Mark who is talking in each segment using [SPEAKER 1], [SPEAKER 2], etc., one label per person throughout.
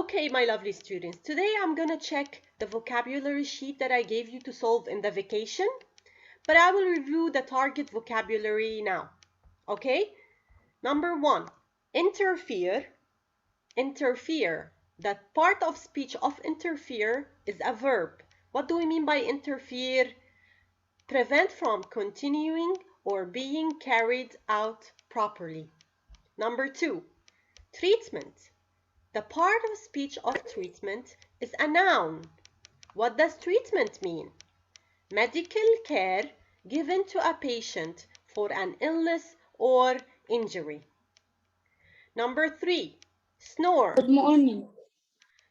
[SPEAKER 1] Okay, my lovely students, today I'm gonna check the vocabulary sheet that I gave you to solve in the vacation, but I will review the target vocabulary now. Okay, number 1, interfere. Interfere. That part of speech of interfere is a verb. What do we mean by interfere? Prevent from continuing or being carried out properly. Number 2, treatment. The part of speech of treatment is a noun. What does treatment mean? Medical care given to a patient for an illness or injury. Number 3, snore.
[SPEAKER 2] Good morning.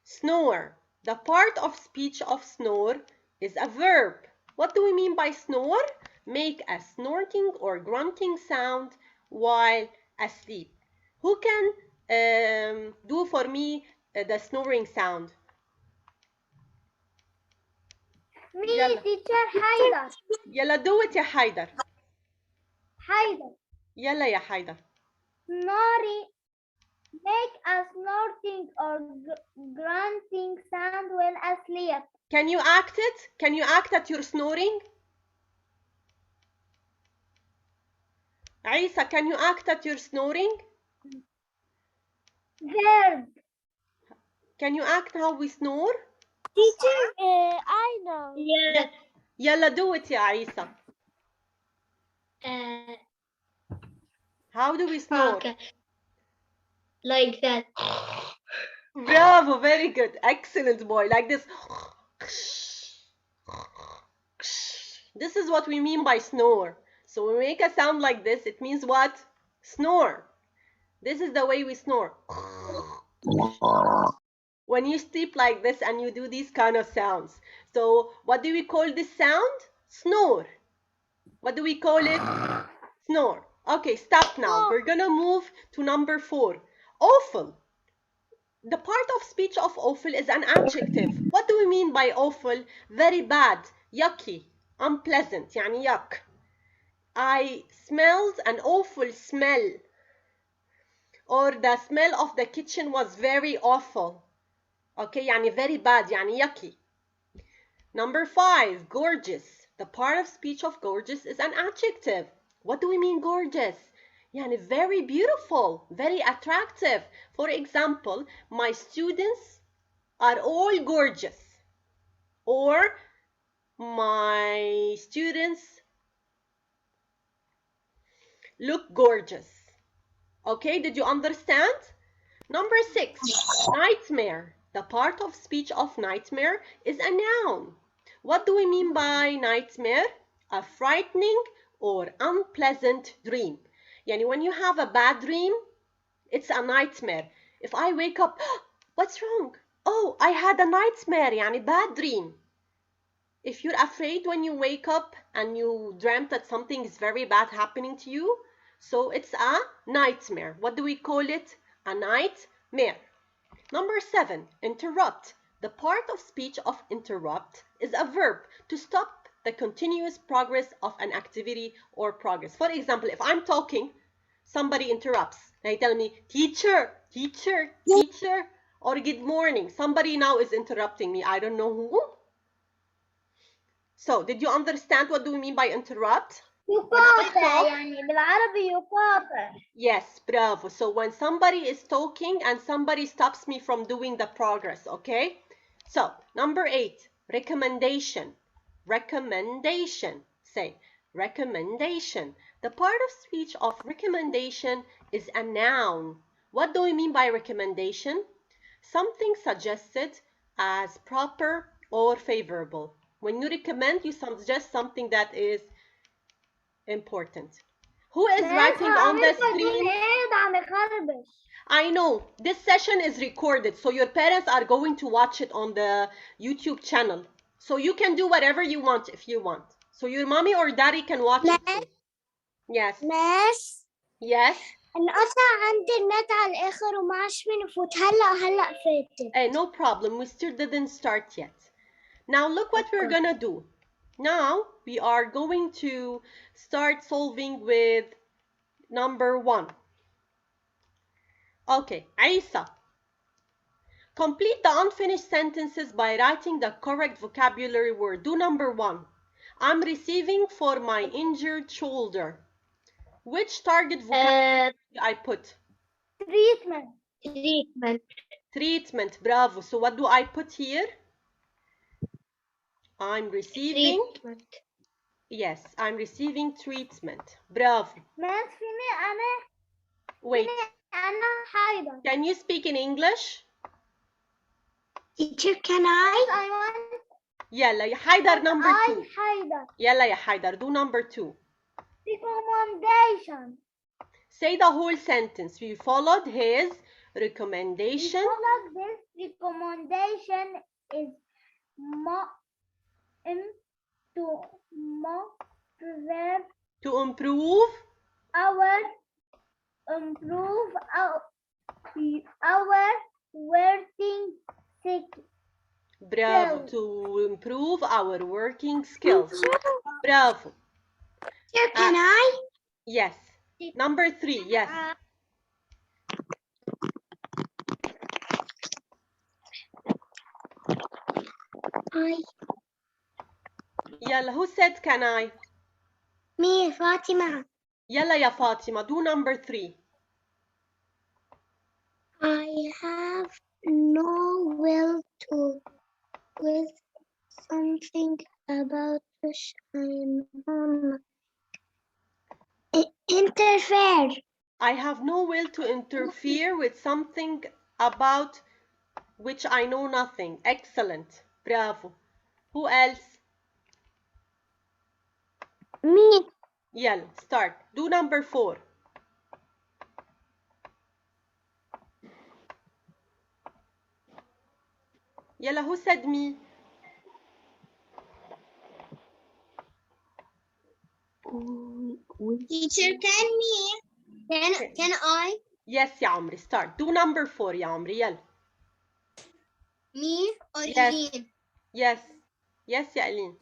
[SPEAKER 1] Snore. The part of speech of snore is a verb. What do we mean by snore? Make a snorting or grunting sound while asleep. Who can do for me the snoring sound?
[SPEAKER 3] Me,
[SPEAKER 1] يلا
[SPEAKER 3] teacher حيدر.
[SPEAKER 1] يلا do it يا حيدر.
[SPEAKER 3] حيدر.
[SPEAKER 1] يلا يا حيدر.
[SPEAKER 3] Snoring. Make a snorting or grunting sound while asleep.
[SPEAKER 1] Can you act it? Can you act at your snoring? Isa, can you act at your snoring?
[SPEAKER 3] Verb.
[SPEAKER 1] Can you act how we snore?
[SPEAKER 3] Teacher, I know.
[SPEAKER 2] Yes.
[SPEAKER 1] يلا do it يا عيسى. How do we snore?
[SPEAKER 2] Okay. Like that.
[SPEAKER 1] Bravo, very good. Excellent boy. Like this. This is what we mean by snore. So when we make a sound like this, it means what? Snore. This is the way we snore. When you sleep like this and you do these kind of sounds. So what do we call this sound? Snore. What do we call it? Snore. Okay, stop now. We're gonna move to number 4. Awful. The part of speech of awful is an adjective. What do we mean by awful? Very bad, yucky, unpleasant, يعني yuck. I smelled an awful smell. Or the smell of the kitchen was very awful. Okay, يعني very bad, يعني yucky. Number 5, gorgeous. The part of speech of gorgeous is an adjective. What do we mean gorgeous? Yani very beautiful, very attractive. For example, my students are all gorgeous. Or my students look gorgeous. Okay, did you understand? Number 6, nightmare. The part of speech of nightmare is a noun. What do we mean by nightmare? A frightening or unpleasant dream. Yani when you have a bad dream, it's a nightmare. If I wake up, what's wrong? Oh, I had a nightmare, yani bad dream. If you're afraid when you wake up and you dreamt that something is very bad happening to you, so it's a nightmare. What do we call it? A nightmare. Number 7, interrupt. The part of speech of interrupt is a verb to stop the continuous progress of an activity or progress. For example, if I'm talking, somebody interrupts. They tell me, teacher, teacher, teacher, or good morning. Somebody now is interrupting me. I don't know who. So, did you understand what do we mean by interrupt?
[SPEAKER 3] يقاطع يعني بالعربي يقاطع.
[SPEAKER 1] Yes, bravo. So when somebody is talking and somebody stops me from doing the progress, okay? So, number 8, recommendation. Recommendation. Say, recommendation. The part of speech of recommendation is a noun. What do we mean by recommendation? Something suggested as proper or favorable. When you recommend, you suggest something that is important. Who is writing on the screen? I know this session is recorded, so your parents are going to watch it on the YouTube channel. So you can do whatever you want if you want. So your mommy or daddy can watch it too. Yes.
[SPEAKER 3] Miss.
[SPEAKER 1] Yes.
[SPEAKER 3] انقطع عندي النت على الآخر وما عادش فيني نفوت هلا فاتت.
[SPEAKER 1] No problem. We still didn't start yet. Now look what we're gonna do. Now we are going to start solving with number 1. Okay, Isa. Complete the unfinished sentences by writing the correct vocabulary word. Do number 1. I'm receiving for my injured shoulder. Which target vocabulary I put?
[SPEAKER 3] treatment.
[SPEAKER 2] Treatment.
[SPEAKER 1] Treatment. Bravo. So what do I put here? I'm receiving.
[SPEAKER 2] Treatment.
[SPEAKER 1] Yes, I'm receiving treatment. Bravo.
[SPEAKER 3] ماس فيني أنا
[SPEAKER 1] Wait.
[SPEAKER 3] أنا حيدر.
[SPEAKER 1] Can you speak in English?
[SPEAKER 3] Teacher, can I want
[SPEAKER 1] يلا يا حيدر number 2.
[SPEAKER 3] حيدر.
[SPEAKER 1] يلا يا حيدر. Do number 2.
[SPEAKER 3] Recommendation.
[SPEAKER 1] Say the whole sentence. We followed his recommendation.
[SPEAKER 3] This recommendation is
[SPEAKER 1] To improve
[SPEAKER 3] improve our working skills.
[SPEAKER 1] Bravo. To improve our working skills. Bravo.
[SPEAKER 3] Can I?
[SPEAKER 1] Yes. Number 3. Yes. يلا. Who said can I?
[SPEAKER 3] Me, Fatima.
[SPEAKER 1] يلا يا فاطمة. Do number 3.
[SPEAKER 3] I have no will to with something about which I'm on. Interfere.
[SPEAKER 1] I have no will to interfere with something about which I know nothing. Excellent. Bravo. Who else?
[SPEAKER 3] Me.
[SPEAKER 1] يلا. Start. Do number 4. يلا. Who said me?
[SPEAKER 3] Teacher, can I?
[SPEAKER 1] Yes يا عمري. Start. Do number 4 يا عمري. يلا.
[SPEAKER 3] Me or
[SPEAKER 1] Yes.
[SPEAKER 3] Eileen?
[SPEAKER 1] Yes. Yes يا ألين.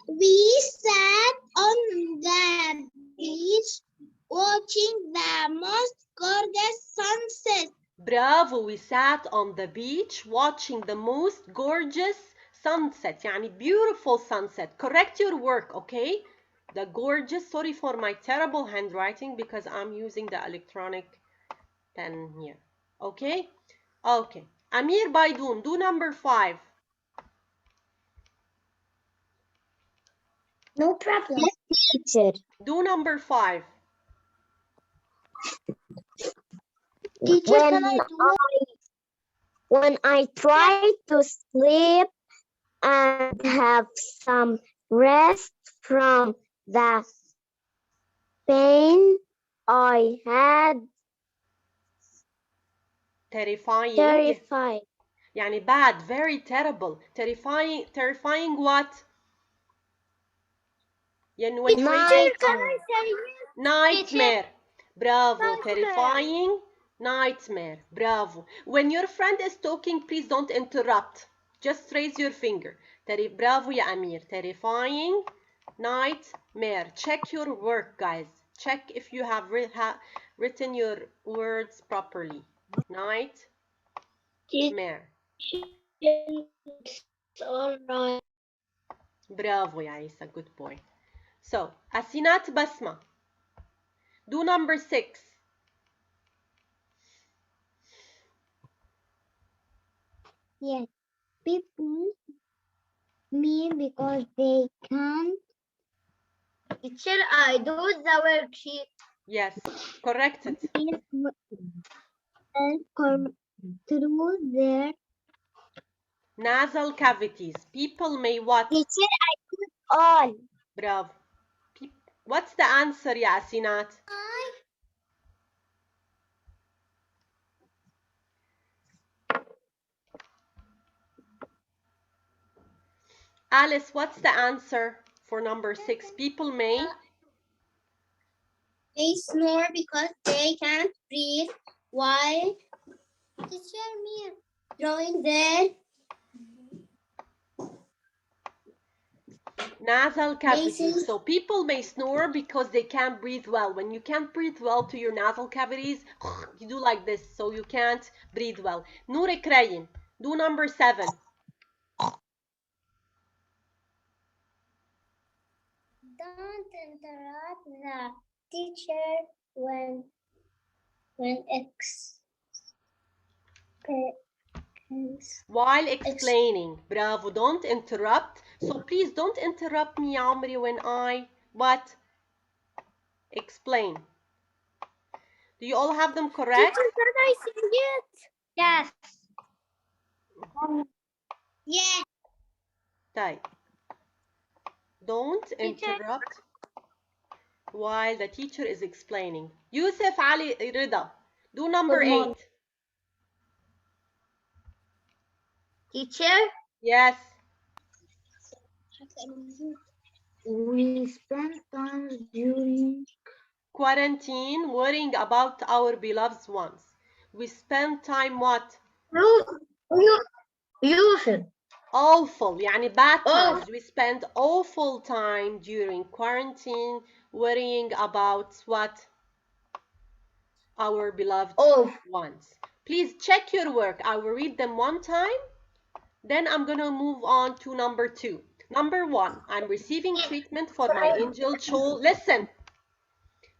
[SPEAKER 3] We sat on the beach watching the most gorgeous sunset.
[SPEAKER 1] Bravo. We sat on the beach watching the most gorgeous sunset. يعني beautiful sunset. Correct your work, okay? The gorgeous. Sorry for my terrible handwriting because I'm using the electronic pen here. Okay? Okay. Amir Baidoun. Do number 5.
[SPEAKER 3] No problem. Yes, teacher.
[SPEAKER 1] Do number 5.
[SPEAKER 3] Teacher, when I try to sleep and have some rest from the pain I had,
[SPEAKER 1] Terrifying.
[SPEAKER 3] terrified.
[SPEAKER 1] يعني bad. Very terrible. Terrifying. Terrifying what? يعني when nightmare. Bravo. Terrifying nightmare. Bravo. When your friend is talking, please don't interrupt. Just raise your finger. Bravo يا أمير. Terrifying nightmare. Check your work, guys. Check if you have written your words properly. Nightmare.
[SPEAKER 2] It's all right.
[SPEAKER 1] Bravo يا عيسى. Good boy. So, Asinat Basma. Do number 6.
[SPEAKER 3] Yes, people mean because they can't. Teacher, I do the worksheet.
[SPEAKER 1] Yes, corrected.
[SPEAKER 3] Through their
[SPEAKER 1] Nasal cavities. People may what?
[SPEAKER 3] teacher, I put all.
[SPEAKER 1] Bravo. What's the answer يا Asinat? Alice, what's the answer for number 6? People may
[SPEAKER 3] snore because they can't breathe while teacher me drawing their
[SPEAKER 1] nasal cavities. So people may snore because they can't breathe well. When you can't breathe well to your nasal cavities, you do like this, so you can't breathe well. Noor Ikrayin, do number 7.
[SPEAKER 2] Don't interrupt the teacher when
[SPEAKER 1] While explaining. Bravo, don't interrupt. So please don't interrupt me, Amri, when I what? Explain. Do you all have them correct?
[SPEAKER 2] Teacher, can I sing it? Yes. Yeah.
[SPEAKER 1] طيب. Don't interrupt while the teacher is explaining. Yusuf Ali Rida, do number 8.
[SPEAKER 2] Teacher?
[SPEAKER 1] Yes.
[SPEAKER 2] We spend time during
[SPEAKER 1] Quarantine worrying about our beloved ones. We spend time what?
[SPEAKER 2] Yusuf.
[SPEAKER 1] Awful, يعني bad times. We spend awful time during quarantine worrying about what? Our beloved ones. Please check your work. I will read them one time. Then I'm going to move on to number 2. Number 1, I'm receiving treatment for my injured shoulder. Listen.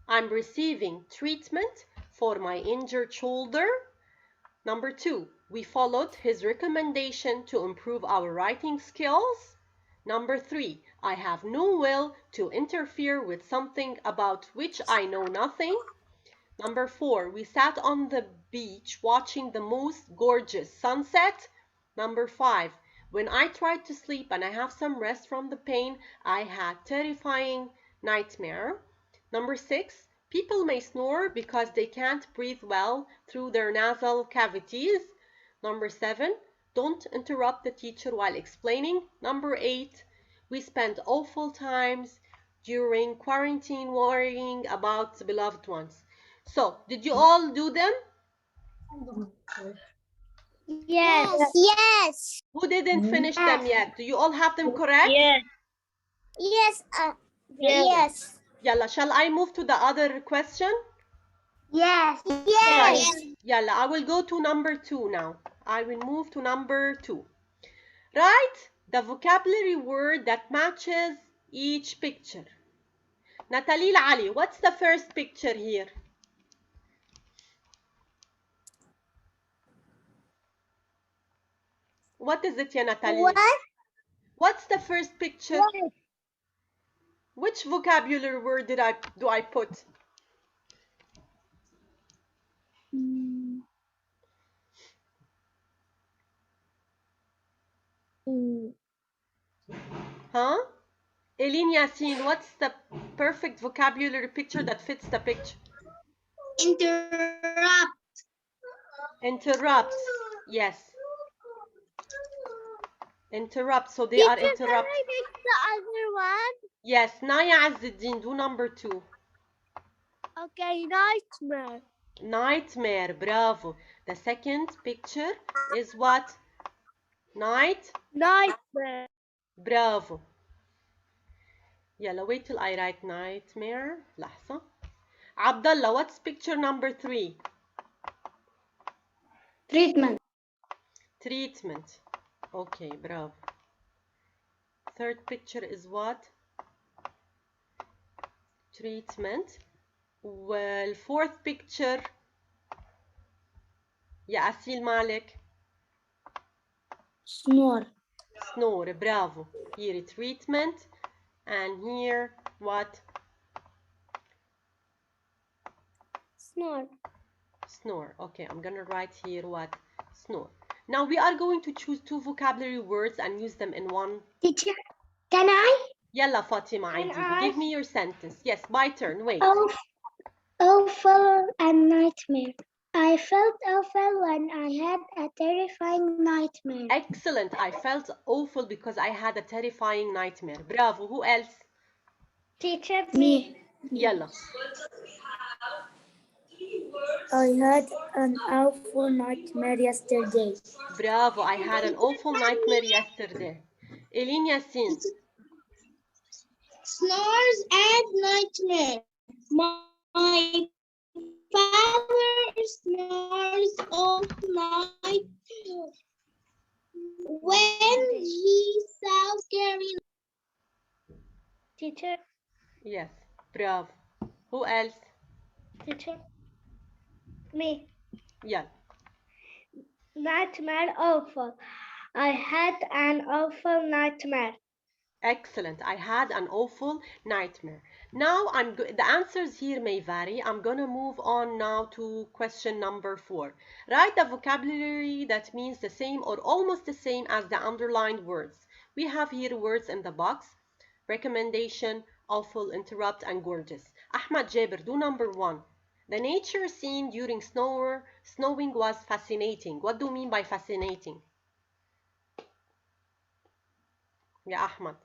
[SPEAKER 1] I'm receiving treatment for my injured shoulder. Number 2, we followed his recommendation to improve our writing skills. Number 3, I have no will to interfere with something about which I know nothing. Number 4, we sat on the beach watching the most gorgeous sunset. Number 5, when I tried to sleep and I have some rest from the pain, I had terrifying nightmare. Number 6, people may snore because they can't breathe well through their nasal cavities. Number 7, don't interrupt the teacher while explaining. Number 8, we spend awful times during quarantine worrying about the beloved ones. So, did you all do them?
[SPEAKER 2] Yes. Yes.
[SPEAKER 1] Who didn't finish them yet? Do you all have them correct?
[SPEAKER 2] Yes. Yes. Yes.
[SPEAKER 1] Yalla, shall I move to the other question?
[SPEAKER 2] Yes.
[SPEAKER 1] Right.
[SPEAKER 2] Yes.
[SPEAKER 1] Yalla, I will go to number 2 now. I will move to number 2. Write the vocabulary word that matches each picture. Natalil Ali, what's the first picture here? What is it, ya Natalil?
[SPEAKER 2] What?
[SPEAKER 1] What's the first picture?
[SPEAKER 2] What?
[SPEAKER 1] Which vocabulary word do I put? Huh? Eileen Yasin, what's the perfect vocabulary picture that fits the picture?
[SPEAKER 2] Interrupt.
[SPEAKER 1] Interrupt. Yes. Interrupt. So they are interrupt.
[SPEAKER 2] Can I make the other one?
[SPEAKER 1] Yes. Naya Azzuddin, do number 2.
[SPEAKER 2] Okay, nightmare.
[SPEAKER 1] Nightmare. Bravo. The second picture is what?
[SPEAKER 2] Nightmare.
[SPEAKER 1] Bravo. يلا wait till I write nightmare. لحظة. Abdullah, what's picture number 3?
[SPEAKER 2] Treatment.
[SPEAKER 1] Treatment. Okay, bravo. Third picture is what? Treatment. Well, fourth picture. يا أسيل مالك.
[SPEAKER 2] Snore.
[SPEAKER 1] Snore. Bravo. Here treatment. And here what?
[SPEAKER 2] Snore.
[SPEAKER 1] Snore. Okay, I'm gonna write here what? Snore. Now we are going to choose 2 vocabulary words and use them in one.
[SPEAKER 2] Teacher, can I?
[SPEAKER 1] Yalla Fatima Aidi, give me your sentence. Yes, my turn. Wait.
[SPEAKER 2] Awful and nightmare. I felt awful when I had a terrifying nightmare.
[SPEAKER 1] Excellent. I felt awful because I had a terrifying nightmare. Bravo. Who else?
[SPEAKER 2] Teacher, me.
[SPEAKER 1] Yalla.
[SPEAKER 2] I had an awful nightmare yesterday.
[SPEAKER 1] Bravo. I had an awful nightmare yesterday. Eileen Yasin.
[SPEAKER 2] snores at nightmare. My father snores all night when he saw scary. Teacher,
[SPEAKER 1] Yes, bravo. Who else?
[SPEAKER 2] teacher, me.
[SPEAKER 1] Yeah.
[SPEAKER 2] Nightmare awful. I had an awful nightmare.
[SPEAKER 1] Excellent. I had an awful nightmare. Now the answers here may vary. I'm gonna move on now to question number 4. Write the vocabulary that means the same or almost the same as the underlined words. We have here words in the box. Recommendation, awful, interrupt, and gorgeous. Ahmad Jaber, do number 1. The nature scene during snowing was fascinating. What do you mean by fascinating? Yeah, Ahmad.